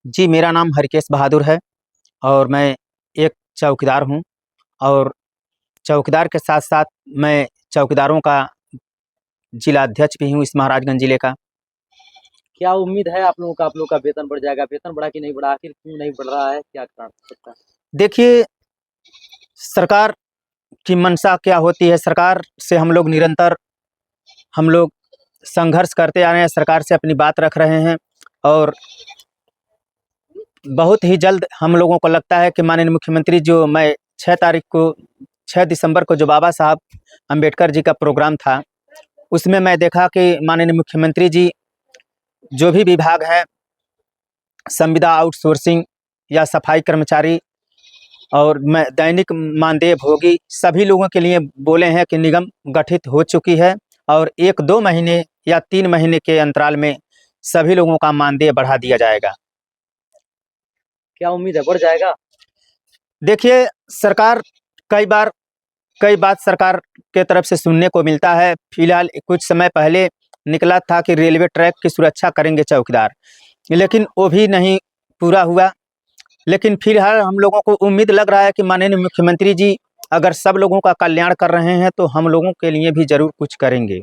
जी, मेरा नाम हरकेश बहादुर है और मैं एक चौकीदार हूँ और चौकीदार के साथ-साथ मैं चौकीदारों का जिला अध्यक्ष भी हूँ इस महाराजगंज जिले का। क्या उम्मीद है आप लोगों का वेतन बढ़ जाएगा? वेतन बढ़ा कि नहीं बढ़ा? आखिर क्यों नहीं बढ़ रहा है? क्या कारण हो सकता है? देखिए, सरकार की मंशा क्या होती है, सरकार से हम लोग संघर्ष करते आ रहे हैं, सरकार से अपनी बात रख रहे हैं और बहुत ही जल्द हम लोगों को लगता है कि माननीय मुख्यमंत्री जो मैं 6 दिसंबर को जो बाबा साहब अम्बेडकर जी का प्रोग्राम था, उसमें मैं देखा कि माननीय मुख्यमंत्री जी जो भी विभाग है, संविदा आउटसोर्सिंग या सफाई कर्मचारी और मैं दैनिक मानदेय भोगी सभी लोगों के लिए बोले हैं कि निगम गठित हो चुकी है और 1-2 महीने या 3 महीने के अंतराल में सभी लोगों का मानदेय बढ़ा दिया जाएगा। क्या उम्मीद है बढ़ जाएगा? देखिए, सरकार कई बार कई बात सरकार के तरफ से सुनने को मिलता है। फिलहाल कुछ समय पहले निकला था कि रेलवे ट्रैक की सुरक्षा करेंगे चौकीदार, लेकिन वो भी नहीं पूरा हुआ। लेकिन फिलहाल हम लोगों को उम्मीद लग रहा है कि माननीय मुख्यमंत्री जी अगर सब लोगों का कल्याण कर रहे हैं, तो हम लोगों के लिए भी ज़रूर कुछ करेंगे।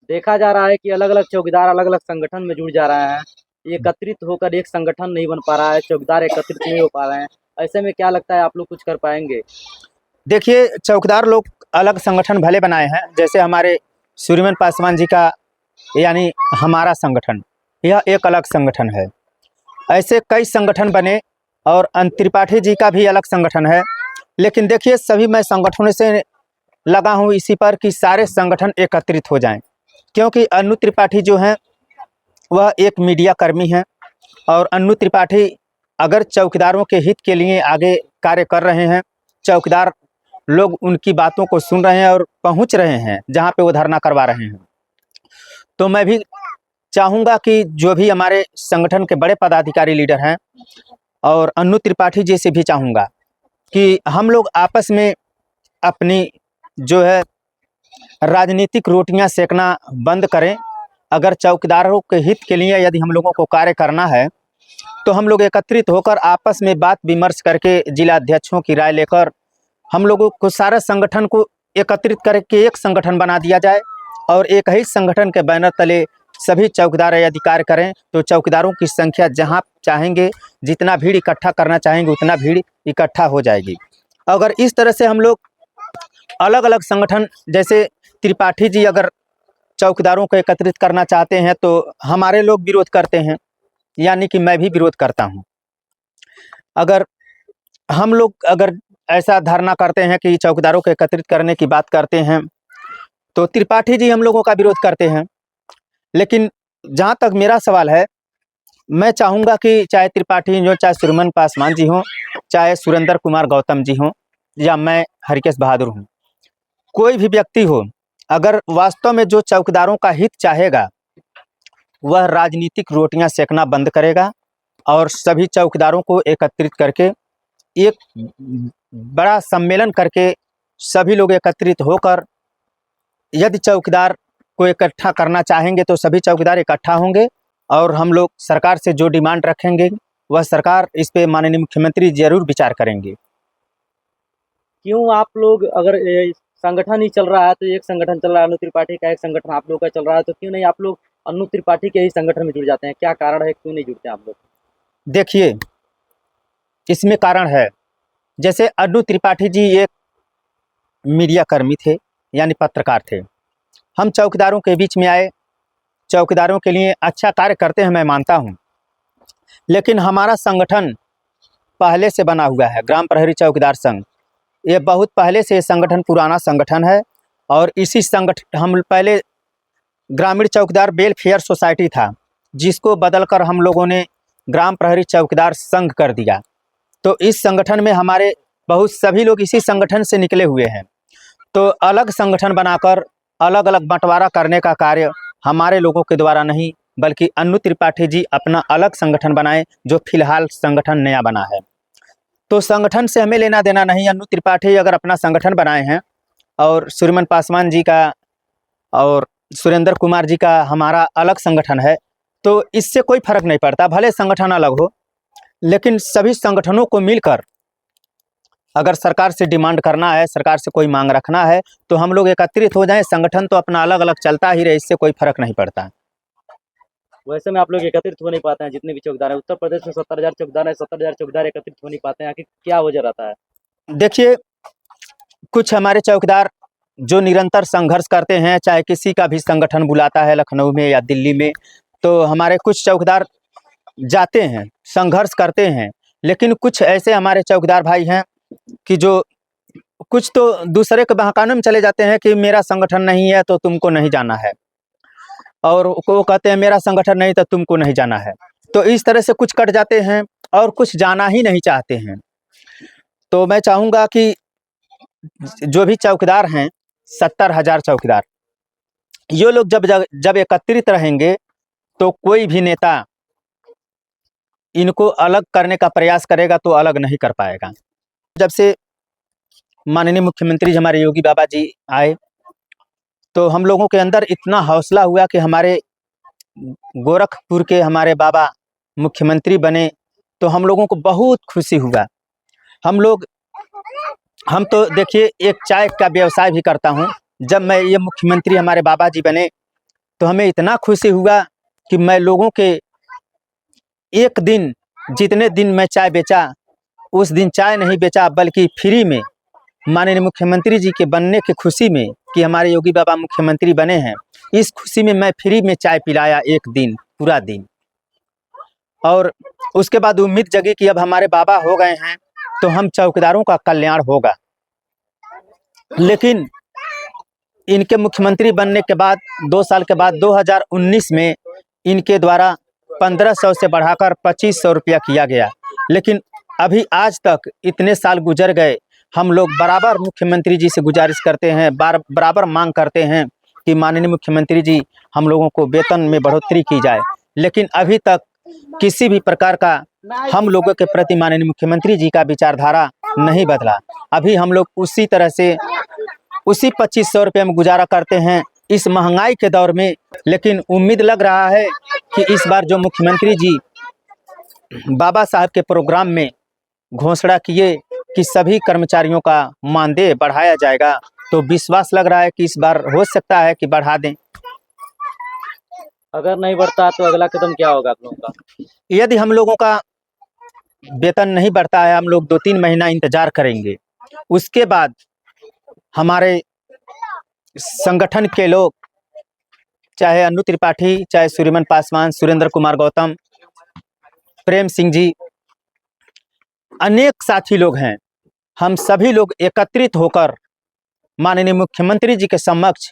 देखा जा रहा है कि अलग-अलग चौकीदार अलग-अलग संगठन में जुड़ जा रहे हैं। एकत्रित होकर एक संगठन नहीं बन पा रहा है, चौकीदार एकत्रित नहीं हो पा रहे हैं। ऐसे में क्या लगता है आप लोग कुछ कर पाएँगे? देखिए, चौकीदार लोग अलग संगठन भले बनाए हैं, जैसे हमारे सूर्यमन पासवान जी का यानी हमारा संगठन, यह एक अलग संगठन है। ऐसे कई संगठन बने और त्रिपाठी जी का भी अलग संगठन है। लेकिन देखिए, सभी मैं संगठनों से लगा हूँ इसी पर कि सारे संगठन एकत्रित हो जाएँ, क्योंकि अनु त्रिपाठी जो हैं, वह एक मीडिया कर्मी हैं और अनु त्रिपाठी अगर चौकीदारों के हित के लिए आगे कार्य कर रहे हैं, चौकीदार लोग उनकी बातों को सुन रहे हैं और पहुँच रहे हैं, जहाँ पे वो धरना करवा रहे हैं। तो मैं भी चाहूँगा कि जो भी हमारे संगठन के बड़े पदाधिकारी लीडर हैं और अनु त्रिपाठी जी से भी चाहूँगा कि हम लोग आपस में अपनी जो है राजनीतिक रोटियां सेकना बंद करें। अगर चौकीदारों के हित के लिए यदि हम लोगों को कार्य करना है, तो हम लोग एकत्रित होकर आपस में बात विमर्श करके जिला अध्यक्षों की राय लेकर हम लोगों को सारा संगठन को एकत्रित करके एक संगठन बना दिया जाए और एक ही संगठन के बैनर तले सभी चौकीदार यदि कार्य करें, तो चौकीदारों की संख्या जहाँ चाहेंगे, जितना भीड़ इकट्ठा करना चाहेंगे, उतना भीड़ इकट्ठा हो जाएगी। अगर इस तरह से हम लोग अलग-अलग संगठन जैसे त्रिपाठी जी अगर चौकीदारों को एकत्रित करना चाहते हैं, तो हमारे लोग विरोध करते हैं, यानी कि मैं भी विरोध करता हूँ। अगर हम लोग अगर ऐसा धरना करते हैं कि चौकीदारों को एकत्रित करने की बात करते हैं, तो त्रिपाठी जी हम लोगों का विरोध करते हैं। लेकिन जहाँ तक मेरा सवाल है, मैं चाहूँगा कि चाहे त्रिपाठी हों, चाहे सुरमन पासवान जी हों, चाहे सुरेंद्र कुमार गौतम जी हों या मैं हरकेश बहादुर हूँ, कोई भी व्यक्ति हो, अगर वास्तव में जो चौकीदारों का हित चाहेगा, वह राजनीतिक रोटियां सेकना बंद करेगा और सभी चौकीदारों को एकत्रित करके एक बड़ा सम्मेलन करके सभी लोग एकत्रित होकर यदि चौकीदार को इकट्ठा करना चाहेंगे, तो सभी चौकीदार इकट्ठा होंगे और हम लोग सरकार से जो डिमांड रखेंगे, वह सरकार इस पे माननीय मुख्यमंत्री ज़रूर विचार करेंगे। क्यों आप लोग अगर संगठन ही चल रहा है, तो एक संगठन चल रहा है, अनु त्रिपाठी का एक संगठन आप लोग का चल रहा है, तो क्यों नहीं आप लोग अनु त्रिपाठी के ही संगठन में जुड़ जाते हैं? क्या कारण है, क्यों नहीं जुड़ते आप लोग? देखिए, इसमें कारण है, जैसे अनु त्रिपाठी जी एक मीडिया कर्मी थे, यानी पत्रकार थे। हम चौकीदारों के बीच में आए, चौकीदारों के लिए अच्छा कार्य करते हैं, मैं मानता हूँ। लेकिन हमारा संगठन पहले से बना हुआ है, ग्राम प्रहरी चौकीदार संघ। ये बहुत पहले से ये संगठन पुराना संगठन है और इसी संगठन हम पहले ग्रामीण चौकीदार वेलफेयर सोसाइटी था, जिसको बदलकर हम लोगों ने ग्राम प्रहरी चौकीदार संघ कर दिया। तो इस संगठन में हमारे बहुत सभी लोग इसी संगठन से निकले हुए हैं। तो अलग संगठन बनाकर अलग-अलग बंटवारा करने का कार्य हमारे लोगों के द्वारा नहीं, बल्कि अनु त्रिपाठी जी अपना अलग संगठन बनाए, जो फिलहाल संगठन नया बना है। तो संगठन से हमें लेना देना नहीं। अनु त्रिपाठी अगर अपना संगठन बनाए हैं और सूर्यमन पासवान जी का और सुरेंद्र कुमार जी का हमारा अलग संगठन है, तो इससे कोई फर्क नहीं पड़ता, भले संगठन अलग हो। लेकिन सभी संगठनों को मिलकर अगर सरकार से डिमांड करना है, सरकार से कोई मांग रखना है, तो हम लोग एकत्रित हो जाएं। संगठन तो अपना अलग अलग चलता ही रहे, इससे कोई फर्क नहीं पड़ता। वैसे में आप लोग एकत्रित हो नहीं पाते हैं, जितने भी चौकीदार हैं उत्तर प्रदेश में 70,000 चौकीदार है, 70,000 चौकीदार एकत्रित हो नहीं पाते हैं, आखिर क्या वजह रहता है? देखिए, कुछ हमारे चौकीदार जो निरंतर संघर्ष करते हैं, चाहे किसी का भी संगठन बुलाता है लखनऊ में या दिल्ली में, तो हमारे कुछ चौकीदार जाते हैं, संघर्ष करते हैं। लेकिन कुछ ऐसे हमारे चौकीदार भाई हैं कि जो कुछ तो दूसरे के बहकाने में चले जाते हैं कि मेरा संगठन नहीं है तो तुमको नहीं जाना है, और वो कहते हैं मेरा संगठन नहीं तो तुमको नहीं जाना है। तो इस तरह से कुछ कट जाते हैं और कुछ जाना ही नहीं चाहते हैं। तो मैं चाहूँगा कि जो भी चौकीदार हैं, 70,000 चौकीदार, ये लोग जब एकत्रित रहेंगे तो कोई भी नेता इनको अलग करने का प्रयास करेगा तो अलग नहीं कर पाएगा। जब से माननीय मुख्यमंत्री जी हमारे योगी बाबा जी आए, तो हम लोगों के अंदर इतना हौसला हुआ कि हमारे गोरखपुर के हमारे बाबा मुख्यमंत्री बने, तो हम लोगों को बहुत खुशी हुआ। हम तो देखिए एक चाय का व्यवसाय भी करता हूँ। जब मैं ये मुख्यमंत्री हमारे बाबा जी बने तो हमें इतना खुशी हुआ कि मैं लोगों के एक दिन, जितने दिन मैं चाय बेचा, उस दिन चाय नहीं बेचा बल्कि फ्री में माननीय मुख्यमंत्री जी के बनने की खुशी में कि हमारे योगी बाबा मुख्यमंत्री बने हैं, इस खुशी में मैं फ्री में चाय पिलाया एक दिन, पूरा दिन। और उसके बाद उम्मीद जगी कि अब हमारे बाबा हो गए हैं तो हम चौकीदारों का कल्याण होगा। लेकिन इनके मुख्यमंत्री बनने के बाद 2 साल के बाद 2019 में इनके द्वारा 1500 से बढ़ाकर 2500 रुपया किया गया। लेकिन अभी आज तक इतने साल गुजर गए, हम लोग बराबर मुख्यमंत्री जी से गुजारिश करते हैं, बराबर मांग करते हैं कि माननीय मुख्यमंत्री जी हम लोगों को वेतन में बढ़ोतरी की जाए। लेकिन अभी तक किसी भी प्रकार का हम लोगों के प्रति माननीय मुख्यमंत्री जी का विचारधारा नहीं बदला। अभी हम लोग उसी तरह से उसी 2500 रुपये में गुजारा करते हैं इस महंगाई के दौर में। लेकिन उम्मीद लग रहा है कि इस बार जो मुख्यमंत्री जी बाबा साहब के प्रोग्राम में घोषणा किए कि सभी कर्मचारियों का मानदेय बढ़ाया जाएगा, तो विश्वास लग रहा है कि इस बार हो सकता है कि बढ़ा दें। अगर नहीं बढ़ता तो अगला कदम क्या होगा आप लोगों का? यदि हम लोगों का वेतन नहीं बढ़ता है, हम लोग 2-3 महीना इंतजार करेंगे। उसके बाद हमारे संगठन के लोग, चाहे अन्नू त्रिपाठी, चाहे सूर्यमन पासवान, सुरेंद्र कुमार गौतम, प्रेम सिंह जी, अनेक साथी लोग हैं, हम सभी लोग एकत्रित होकर माननीय मुख्यमंत्री जी के समक्ष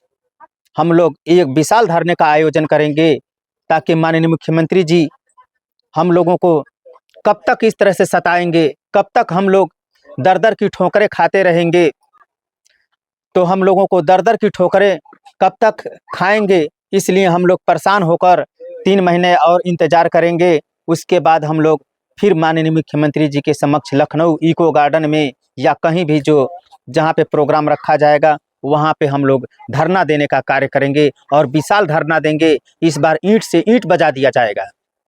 हम लोग एक विशाल धरने का आयोजन करेंगे, ताकि माननीय मुख्यमंत्री जी हम लोगों को कब तक इस तरह से सताएंगे, कब तक हम लोग दर दर की ठोकरें खाते रहेंगे। तो हम लोगों को दर दर की ठोकरें कब तक खाएंगे, इसलिए हम लोग परेशान होकर 3 महीने और इंतजार करेंगे। उसके बाद हम लोग फिर माननीय मुख्यमंत्री जी के समक्ष लखनऊ इको गार्डन में या कहीं भी जहाँ पे प्रोग्राम रखा जाएगा वहाँ पे हम लोग धरना देने का कार्य करेंगे और विशाल धरना देंगे। इस बार ईंट से ईंट बजा दिया जाएगा।